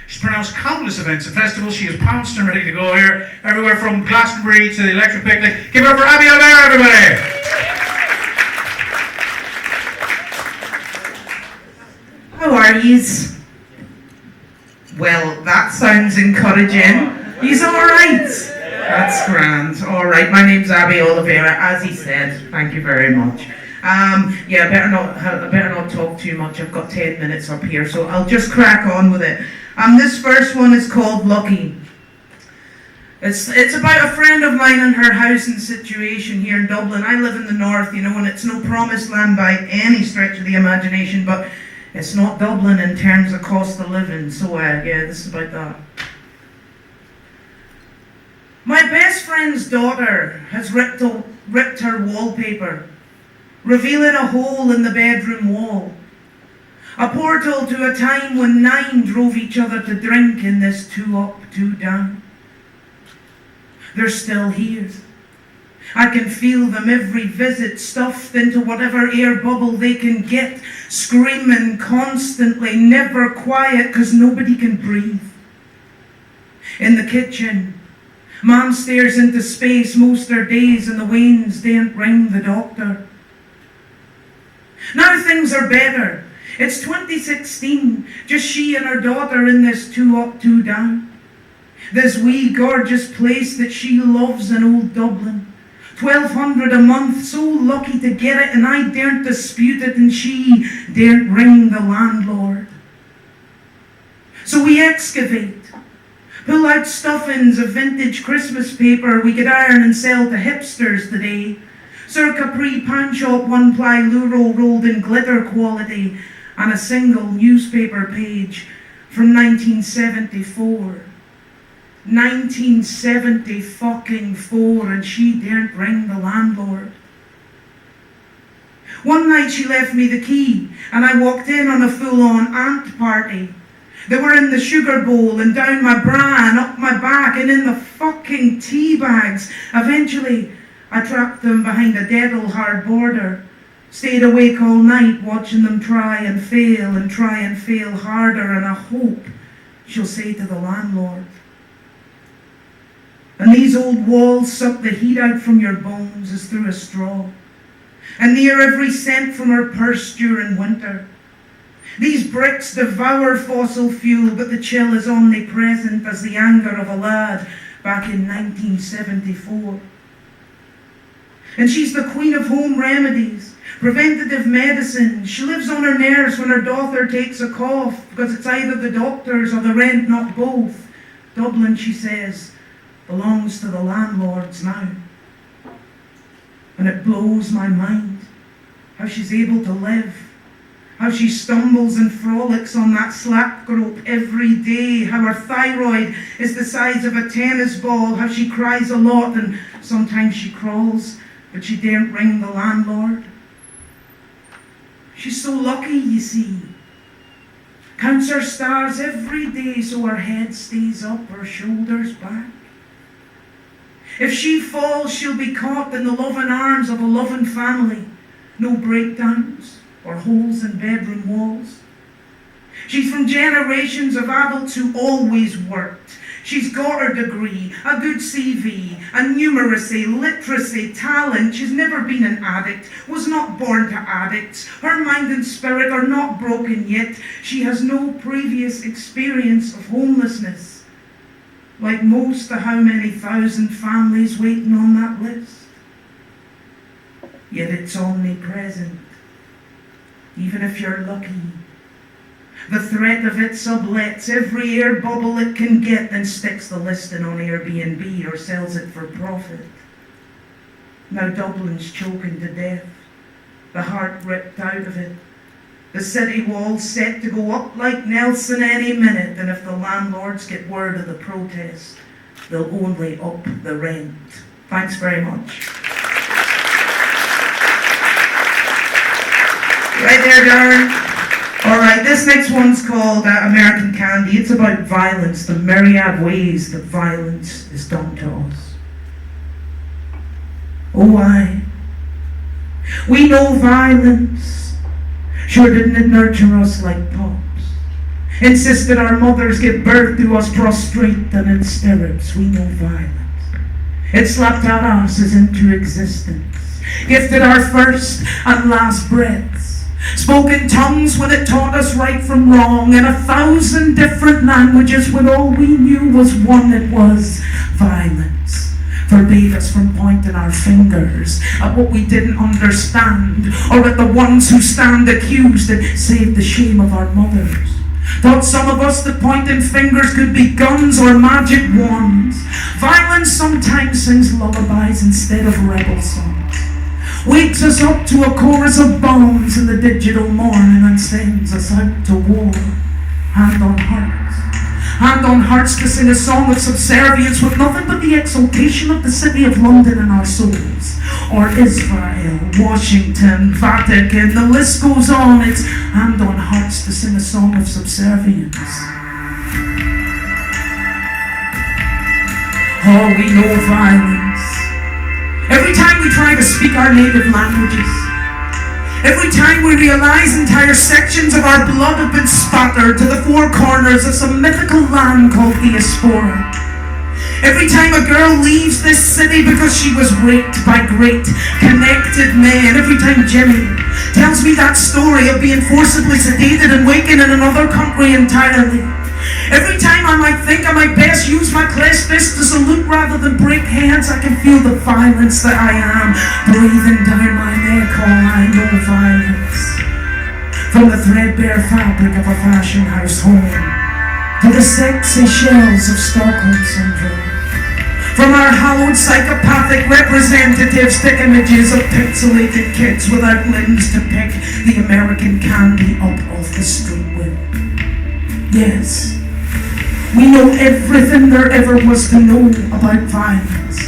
She's pronounced countless events and festivals. She is pounced and ready to go here, everywhere from Glastonbury to the Electric Picnic. Give it up for Abby Albert, everybody! How are yous? Well, that sounds encouraging. He's alright. That's grand. Alright, my name's Abby Oliveira, as he said. Thank you very much. I better not talk too much. I've got 10 minutes up here, so I'll just crack on with it. This first one is called Lucky. It's about a friend of mine and her housing situation here in Dublin. I live in the north, and it's no promised land by any stretch of the imagination, but it's not Dublin in terms of cost of living, so this is about that. My best friend's daughter has ripped her wallpaper, revealing a hole in the bedroom wall. A portal to a time when 9 drove each other to drink in this 2 up, 2 down. They're still here. I can feel them every visit, stuffed into whatever air bubble they can get, screaming constantly, never quiet, 'cause nobody can breathe. In the kitchen, Mom stares into space most her days, and the wains daren't ring the doctor. Now things are better. It's 2016, just she and her daughter in this 2 up, 2 down. This wee gorgeous place that she loves in old Dublin. 1,200 a month, so lucky to get it, and I daren't dispute it, and she daren't ring the landlord. So we excavate. Pull out stuffings of vintage Christmas paper we could iron and sell to hipsters today. Circa pre-pound shop 1-ply Luro rolled in glitter quality, and a single newspaper page from 1974. 1974, and she daren't ring the landlord. One night she left me the key, and I walked in on a full-on aunt party. They were in the sugar bowl and down my bra and up my back and in the fucking tea bags. Eventually, I trapped them behind a dead old hard border. Stayed awake all night watching them try and fail harder, and I hope she'll say to the landlord. And these old walls suck the heat out from your bones as through a straw, and near every cent from her purse during winter. These bricks devour fossil fuel, but the chill is omnipresent as the anger of a lad back in 1974. And she's the queen of home remedies, preventative medicine. She lives on her nerves when her daughter takes a cough, because it's either the doctors or the rent, not both. Dublin, she says, belongs to the landlords now. And it blows my mind how she's able to live. How she stumbles and frolics on that slap grope every day. How her thyroid is the size of a tennis ball. How she cries a lot and sometimes she crawls, but she daren't ring the landlord. She's so lucky, you see. Counts her stars every day so her head stays up, her shoulders back. If she falls, she'll be caught in the loving arms of a loving family. No breakdowns or holes in bedroom walls. She's from generations of adults who always worked. She's got her degree, a good CV, a numeracy, literacy, talent. She's never been an addict, was not born to addicts. Her mind and spirit are not broken yet. She has no previous experience of homelessness. Like most of how many thousand families waiting on that list. Yet it's omnipresent. Even if you're lucky. The threat of it sublets every air bubble it can get, then sticks the listing on Airbnb or sells it for profit. Now Dublin's choking to death, the heart ripped out of it. The city walls set to go up like Nelson any minute, and if the landlords get word of the protest, they'll only up the rent. Thanks very much. Right there, Darren. All right, this next one's called American Candy. It's about violence, the myriad ways that violence is done to us. Oh, we know violence. Sure didn't it nurture us like pups? insisted our mothers give birth to us prostrate and in stirrups. We know violence. It slapped our asses into existence, gifted our first and last breaths, spoke in tongues when it taught us right from wrong, in 1,000 different languages when all we knew was one. It was violence. Forbade us from pointing our fingers at what we didn't understand, or at the ones who stand accused, and saved the shame of our mothers. Taught some of us that pointing fingers could be guns or magic wands. Violence sometimes sings lullabies instead of rebel songs, wakes us up to a chorus of bombs in the digital morning, and sends us out to war. Hand on hearts. Hand on hearts to sing a song of subservience with nothing but the exaltation of the city of London in our souls. Or Israel, Washington, Vatican, the list goes on. It's hand on hearts to sing a song of subservience. Oh, we know violence. Every time we try to speak our native languages, every time we realize entire sections of our blood have been spattered to the four corners of some mythical land called Diaspora, every time a girl leaves this city because she was raped by great, connected men, every time Jimmy tells me that story of being forcibly sedated and waking in another country entirely, every time I might think I might best use my clenched fist to salute rather than break hands, I can feel the violence that I am breathing down my neck. Oh, I know violence. From the threadbare fabric of a fashion house home to the sexy shells of Stockholm Syndrome. From our hallowed psychopathic representatives to images of pixelated kids without limbs to pick the American candy up off the street with. Yes, we know everything there ever was to know about violence.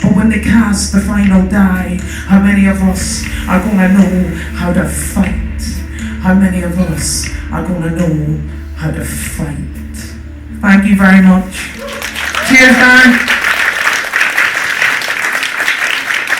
But when they cast the final die, how many of us are going to know how to fight? How many of us are going to know how to fight? Thank you very much. Cheers, Dan.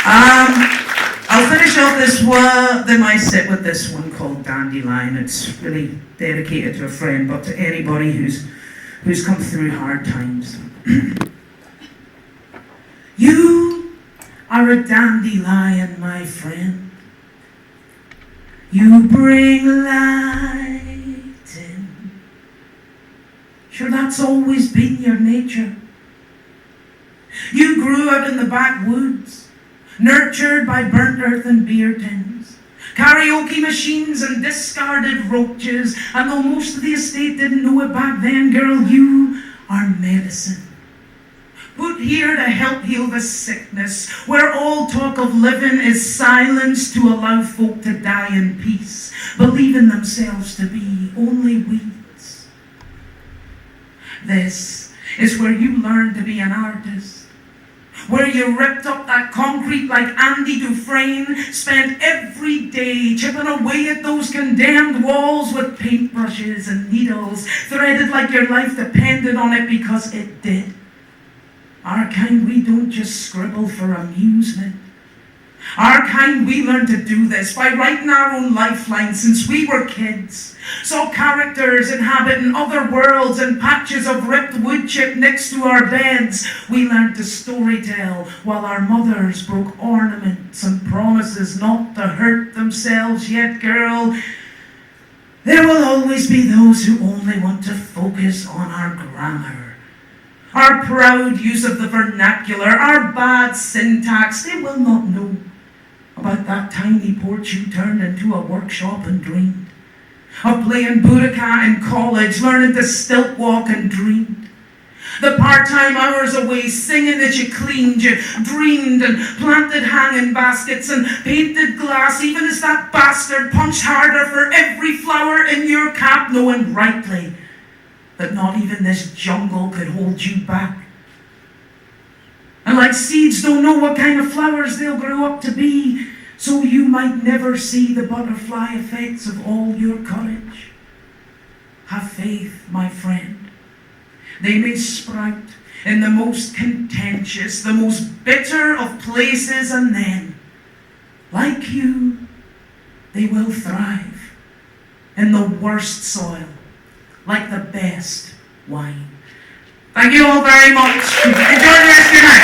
I'll finish off this one, then I sit with this one called Dandelion. It's really dedicated to a friend, but to anybody who's come through hard times. You are a dandelion, my friend. You bring light in. Sure, that's always been your nature. You grew out in the backwoods, nurtured by burnt earth and beer tins, karaoke machines and discarded roaches, and though most of the estate didn't know it back then, girl, you are medicine. Put here to help heal the sickness, where all talk of living is silence to allow folk to die in peace, believing themselves to be only weeds. This is where you learn to be an artist, where you ripped up that concrete like Andy Dufresne, spent every day chipping away at those condemned walls with paintbrushes and needles, threaded like your life depended on it, because it did. Our kind, we don't just scribble for amusement. Our kind, we learned to do this by writing our own lifelines since we were kids. Saw characters inhabiting other worlds and patches of ripped wood chip next to our beds. We learned to storytell while our mothers broke ornaments and promises not to hurt themselves. Yet, girl, there will always be those who only want to focus on our grammar, our proud use of the vernacular, our bad syntax. They will not know about that tiny porch you turned into a workshop and dreamed of playing Budokan in college, learning to stilt walk and dreamed. The part-time hours away singing that you cleaned, you dreamed and planted hanging baskets and painted glass, even as that bastard punched harder for every flower in your cap, knowing rightly that not even this jungle could hold you back. And like seeds don't know what kind of flowers they'll grow up to be, so you might never see the butterfly effects of all your courage. Have faith, my friend. They may sprout in the most contentious, the most bitter of places, and then, like you, they will thrive in the worst soil like the best wine. Thank you all very much. Enjoy the rest of your night.